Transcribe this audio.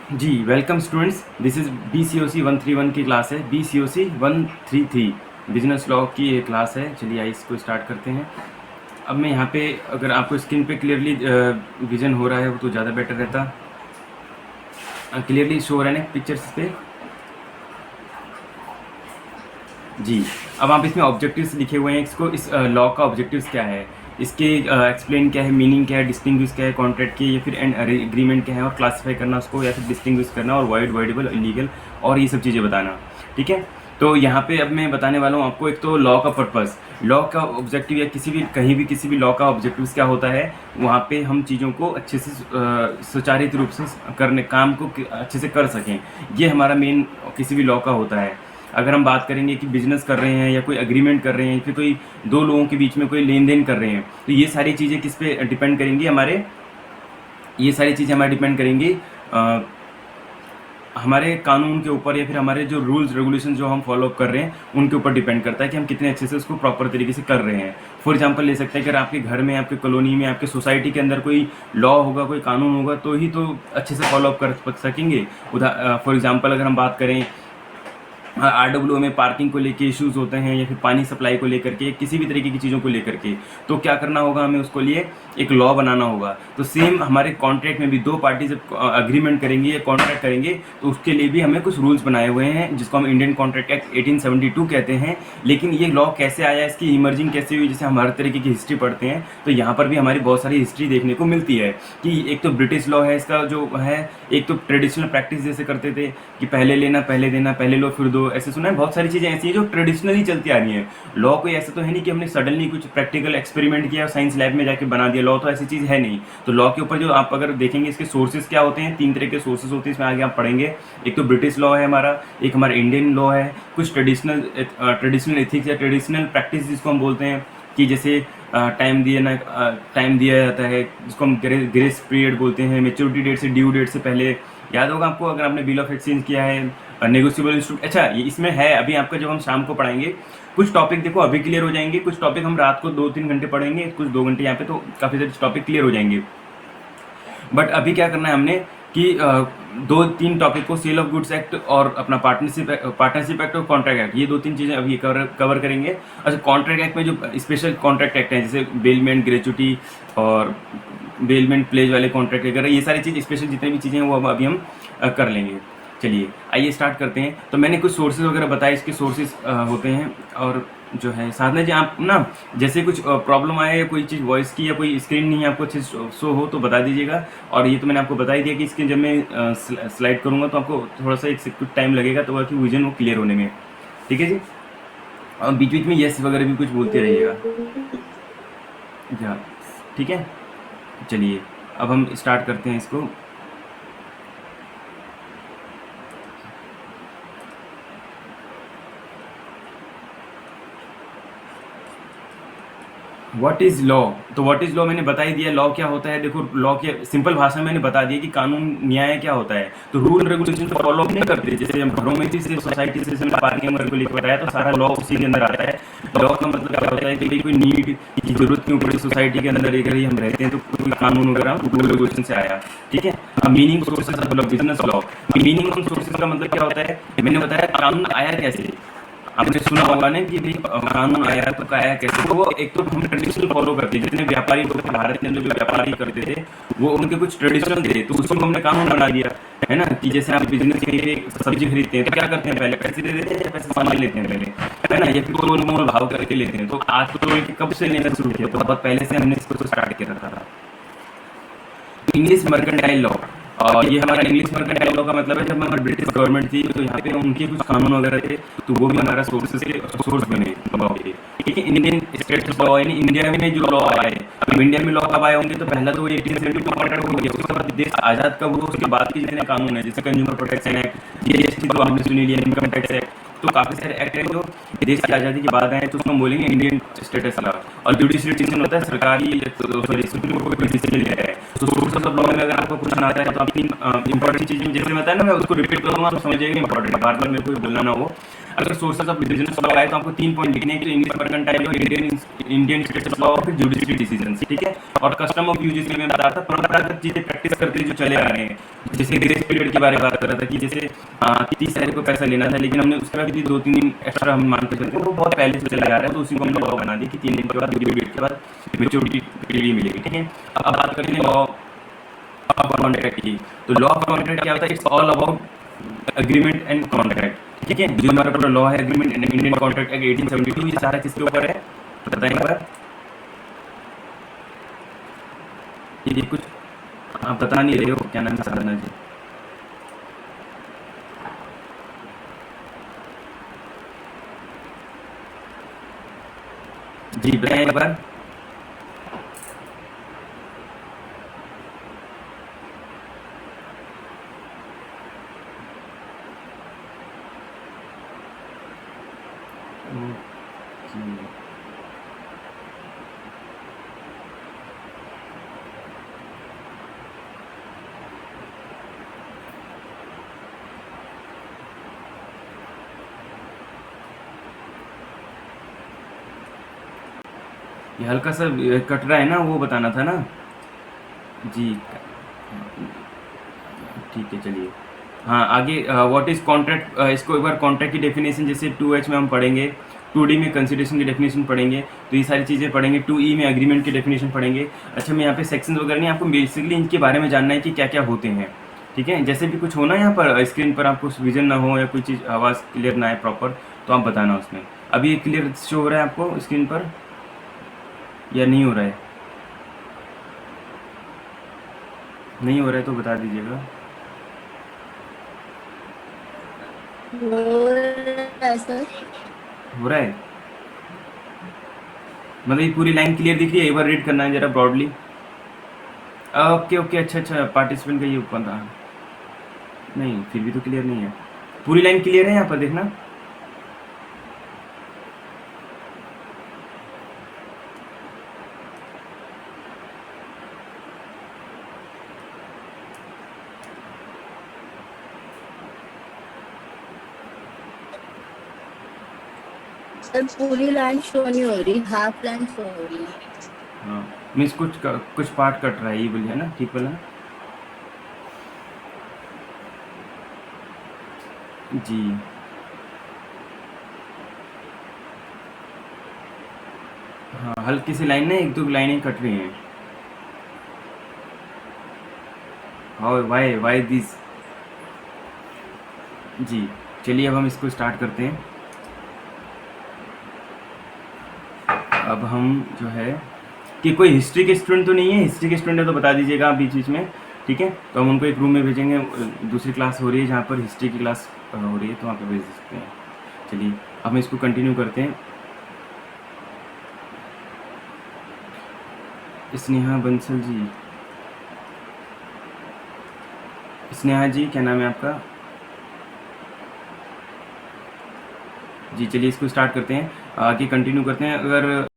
Ji welcome students, this is BCOC 131 की class है। BCOC 133 business law की ये क्लास है। चलिए आइए इसको स्टार्ट करते हैं। अब मैं यहाँ पे अगर आपको स्क्रीन पे क्लियरली विजन हो रहा है वो तो ज़्यादा बेटर रहता। क्लियरली शो हो रहा है ना पिक्चर्स पे? जी। अब आप इसमें ऑब्जेक्टिव्स लिखे हुए हैं। इसको इस लॉ का ऑब्जेक्टिव्स क्या है, इसके एक्सप्लेन क्या है, मीनिंग क्या है, डिस्टिंग्विश क्या है कॉन्ट्रैक्ट की, या फिर एंड एग्रीमेंट क्या है, और क्लासीफाई करना उसको, या फिर डिस्टिंग्विश करना, और वाइड वाइडेबल इलीगल, और ये सब चीज़ें बताना। ठीक है। तो यहाँ पे अब मैं बताने वाला हूँ आपको एक तो लॉ का पर्पस, लॉ का ऑब्जेक्टिव, या किसी भी कहीं भी किसी भी लॉ का ऑब्जेक्टिव क्या होता है। वहाँ पे हम चीज़ों को अच्छे से सुचारित रूप से करने काम को अच्छे से कर सकें, ये हमारा मेन किसी भी लॉ का होता है। अगर हम बात करेंगे कि बिजनेस कर रहे हैं या कोई एग्रीमेंट कर रहे हैं, फिर कोई दो लोगों के बीच में कोई लेन देन कर रहे हैं, तो ये सारी चीज़ें किस पे डिपेंड करेंगी हमारे, ये सारी चीज़ें हमारे डिपेंड करेंगी हमारे कानून के ऊपर, या फिर हमारे जो रूल्स रेगुलेशन जो हम फॉलो कर रहे हैं उनके ऊपर डिपेंड करता है कि हम कितने अच्छे से उसको प्रॉपर तरीके से कर रहे हैं। फॉर एग्जांपल ले सकते हैं कि अगर आपके घर में, आपके कॉलोनी में, आपके सोसाइटी के अंदर कोई लॉ होगा, कोई कानून होगा, तो ही तो अच्छे से फॉलो अप कर सकेंगे। फॉर एग्जाम्पल अगर हम बात करें RWO में पार्किंग को लेके इश्यूज़ होते हैं, या फिर पानी सप्लाई को लेकर के, किसी भी तरीके की चीज़ों को लेकर के, तो क्या करना होगा हमें, उसको लिए एक लॉ बनाना होगा। तो सेम हमारे कॉन्ट्रैक्ट में भी दो पार्टी जब अग्रीमेंट करेंगे या कॉन्ट्रैक्ट करेंगे, तो उसके लिए भी हमें कुछ रूल्स बनाए हुए हैं, जिसको हम इंडियन कॉन्ट्रैक्ट एक्ट 1872 कहते हैं। लेकिन ये लॉ कैसे आया, इसकी इमर्जिंग कैसे हुई, जैसे हम हर तरीके की हिस्ट्री पढ़ते हैं तो यहाँ पर भी हमारी बहुत सारी हिस्ट्री देखने को मिलती है कि एक तो ब्रिटिश लॉ है, इसका जो है एक तो ट्रेडिशनल प्रैक्टिस जैसे करते थे कि पहले लेना पहले देना, पहले लो फिर दो, ऐसे सुना है। बहुत सारी चीज़ें ऐसी हैं जो ट्रेडिशनली चलती आ रही हैं। लॉ कोई ऐसा तो है नहीं कि हमने सडनली कुछ प्रैक्टिकल एक्सपेरिमेंट किया और साइंस लैब में जाके बना दिया। लॉ तो ऐसी चीज़ है नहीं। तो लॉ के ऊपर जो आप अगर देखेंगे, इसके सोर्सेज क्या होते हैं, तीन तरह के सोर्सेज होते हैं, इसमें आगे आप पढ़ेंगे। एक तो ब्रिटिश लॉ है हमारा, एक हमारा इंडियन लॉ है, कुछ ट्रेडिशनल एथिक्स या ट्रेडिशनल प्रैक्टिस जिसको हम बोलते हैं, कि जैसे टाइम दिया जाता है, जिसको हम ग्रेस पीरियड बोलते हैं, मेच्योरिटी डेट से ड्यू डेट से पहले। याद होगा आपको अगर आपने बिल ऑफ एक्सचेंज किया है, नेगोशिएबल इंस्ट्रूमेंट। अच्छा, ये इसमें है अभी आपका, जब हम शाम को पढ़ाएंगे कुछ टॉपिक, देखो अभी क्लियर हो जाएंगे, कुछ टॉपिक हम रात को 2-3 घंटे पढ़ेंगे, कुछ 2 घंटे यहाँ पे, तो काफ़ी सारे टॉपिक क्लियर हो जाएंगे। बट अभी क्या करना है हमने कि 2-3 टॉपिक को, सेल ऑफ गुड्स एक्ट और अपना पार्टनरशिप एक्ट और कॉन्ट्रैक्ट एक्ट, ये 2-3 चीज़ें अभी कवर करेंगे। अच्छा, कॉन्ट्रैक्ट एक्ट में जो स्पेशल कॉन्ट्रैक्ट एक्ट हैं, जैसे बेलमेंट, ग्रेचुटी और बेलमेंट प्लेज वाले कॉन्ट्रैक्ट वगैरह, ये सारी चीज़ स्पेशल जितनी भी चीज़ें हैं वो अभी हम कर लेंगे। चलिए आइए स्टार्ट करते हैं। तो मैंने कुछ सोर्सेज वगैरह बताए, इसके सोर्सेज होते हैं, और जो है साधना जी, आप ना जैसे कुछ प्रॉब्लम आए या कोई चीज़ वॉइस की या कोई स्क्रीन नहीं आपको अच्छे शो हो तो बता दीजिएगा। और ये तो मैंने आपको बता ही दिया कि इसके जब मैं स्लाइड करूँगा तो आपको थोड़ा सा कुछ टाइम लगेगा, तो बाकी विजन वो क्लियर होने में। ठीक है जी। और बीच बीच में यस वगैरह भी कुछ बोलते रहिएगा। हाँ, ठीक है। चलिए अब हम स्टार्ट करते हैं इसको। What is law? तो व्हाट इज़ लॉ मैंने बता ही दिया। लॉ क्या होता है, देखो लॉ के सिंपल भाषा में मैंने बता दिया कि कानून न्याय क्या होता है। तो रूल रेगुलेशन फॉलो नहीं करते, जैसे हम घरों में से सोसाइटी से पार्किंग को लेकर बताया, तो सारा लॉ उसी के अंदर आता है। लॉ का मतलब क्या होता है कि कोई नीड की जरूरत के ऊपर सोसाइटी के अंदर अगर हम रहते हैं तो कोई कानून वगैरह रूल रेगुलेशन से आया। ठीक है। अब मीनिंग सोर्सेज मतलब business law, meaning of sources का मतलब क्या होता है, मैंने बताया कानून आया कैसे। आपने सुना होगा ना कि भाई कानून आया तो आया कैसे। तो वो एक तो हम ट्रेडिशनल फॉलो करते हैं, जितने व्यापारी लोग थे भारत के अंदर जो व्यापारी करते थे वो उनके कुछ ट्रेडिशनल थे, तो उसको हमने कानून बना दिया है ना। कि जैसे आप बिजनेस के लिए सब्जी खरीदते हैं तो क्या करते हैं, पहले पैसे दे देते हैं या पैसे सामान लेते हैं पहले, है ना, या फिर तोल मोल भाव करके लेते हैं। तो आज तो कब से लेना शुरू किया, तो बहुत पहले से हमने इसको स्टार्ट किया था। इंग्लिश मर्केंटाइल लॉ, और ये हमारा इंग्लिश मर्केंटाइल लॉ का मतलब है जब हमारी ब्रिटिश गवर्नमेंट थी तो यहाँ पे उनके कुछ कानून वगैरह थे, तो वो भी हमारा सोर्स बने लॉ के। ठीक है। इंडियन स्टेट लॉ, यानी इंडिया में जो लॉ आए, अब इंडिया में लॉ कब आए होंगे, तो पहला तो 1872 कॉन्ट्रैक्ट हो गया, उसके बाद देश आज़ाद कब हुआ, उसके बाद के जितने कानून है, जैसे कंज्यूमर प्रोटेक्शन एक्ट, GST तो आपने सुनी लिया, इनकम टैक्स एक्ट, तो काफ़ी सारे एक्ट हैं जो देश की आज़ादी के बाद आए, तो उसको हम बोलेंगे इंडियन स्टेटस लॉ। और जुडिशियल डिसीजन होता है, सरकारी सुप्रीम कोर्ट कोई डिसीजन लिया है। तो सोर्सेस ऑफ लॉ में अगर आपको क्वेश्चन आता है तो आप तीन इंपॉर्टेंट चीज़ें जैसे बताया ना, मैं उसको रिपीट करूँगा तो समझिएगा इंपॉर्टेंट, बार बार मेरे को बोलना ना हो। अगर सोर्सेस ऑफ बिजनेस लॉ आए तो आपको 3 पॉइंट लिखने हैं कि English mercantile law, Indian states law और जुडिशरी डिसीजंस, ठीक है। और कस्टम ऑफ यूज इसलिए मैं बता रहा था, परंपरागत चीजें प्रैक्टिस करते जो चले आ रहे हैं, जैसे ग्रेस पीरियड के बारे में बात कर रहा था कि जैसे 30 तारीख को पैसा लेना था, लेकिन हमने उसके बाद भी 2-3 दिन एक्स्ट्रा हम मान के चलते हैं, वो बहुत पहले से चले आ रहा है, तो उसी को हमने लॉ बना दी कि 3 दिन के बाद ड्यू डेट के बाद मेच्योरिटी पीरियड मिलेगी, ठीक है। अब बात करते हैं लॉ ऑफ कॉन्ट्रैक्ट की। तो लॉ ऑफ कॉन्ट्रैक्ट क्या होता है? It's all about agreement and contract, ठीक है। जो हमारा पूरा लॉ है, agreement and Indian contract act 1872, ये सारा किसके ऊपर है बताएंगे? ये कुछ आप बता नहीं रहे हो, क्या नाम है साधना जी? जी बताएं एक बार। ये हल्का सा कट रहा है ना, वो बताना था ना जी। ठीक है चलिए। हाँ आगे, व्हाट इज कॉन्ट्रैक्ट, इसको एक बार कॉन्ट्रैक्ट की डेफिनेशन जैसे 2H में हम पढ़ेंगे, 2D में कंसिडरेशन की डेफिनेशन पढ़ेंगे, तो ये सारी चीज़ें पढ़ेंगे। 2E में एग्रीमेंट की डेफिनेशन पढ़ेंगे। अच्छा मैं यहाँ पे सेक्शन वगैरह नहीं, आपको बेसिकली इनके बारे में जानना है कि क्या क्या होते हैं, ठीक है। जैसे भी कुछ होना यहाँ पर स्क्रीन पर आपको विजन ना हो या कोई चीज़ आवाज़ क्लियर ना आए प्रॉपर, तो आप बताना उसमें। अभी ये क्लियर शो हो रहा है आपको स्क्रीन पर या नहीं हो रहा है? नहीं हो रहा है तो बता दीजिएगा। सर हो रहा है मतलब ये पूरी लाइन क्लियर दिख रही है? एक बार रीड करना है जरा ब्रॉडली। ओके ओके, अच्छा अच्छा, पार्टिसिपेंट का ये ऊपर था, नहीं फिर भी तो क्लियर नहीं है। पूरी लाइन क्लियर है यहाँ पर देखना। सर पूरी लाइन शो नहीं हो रही, हाफ लाइन शो हो रही है। हाँ मीन्स कुछ पार्ट कट रहा है, ये बोलिए ना, ठीक बोला जी। हाँ हल्की सी लाइन ना, एक दो लाइनें कट रही हैं। How why this. जी चलिए अब हम इसको स्टार्ट करते हैं। अब हम जो है कि कोई हिस्ट्री के स्टूडेंट तो नहीं है? हिस्ट्री के स्टूडेंट है तो बता दीजिएगा आप बीच बीच में, ठीक है। तो हम उनको एक रूम में भेजेंगे, दूसरी क्लास हो रही है जहाँ पर हिस्ट्री की क्लास हो रही है, तो वहाँ पर भेज सकते हैं। चलिए अब हम इसको कंटिन्यू करते हैं। स्नेहा बंसल जी, स्नेहा जी क्या नाम है आपका? जी चलिए इसको स्टार्ट करते हैं, आगे कंटिन्यू करते हैं। अगर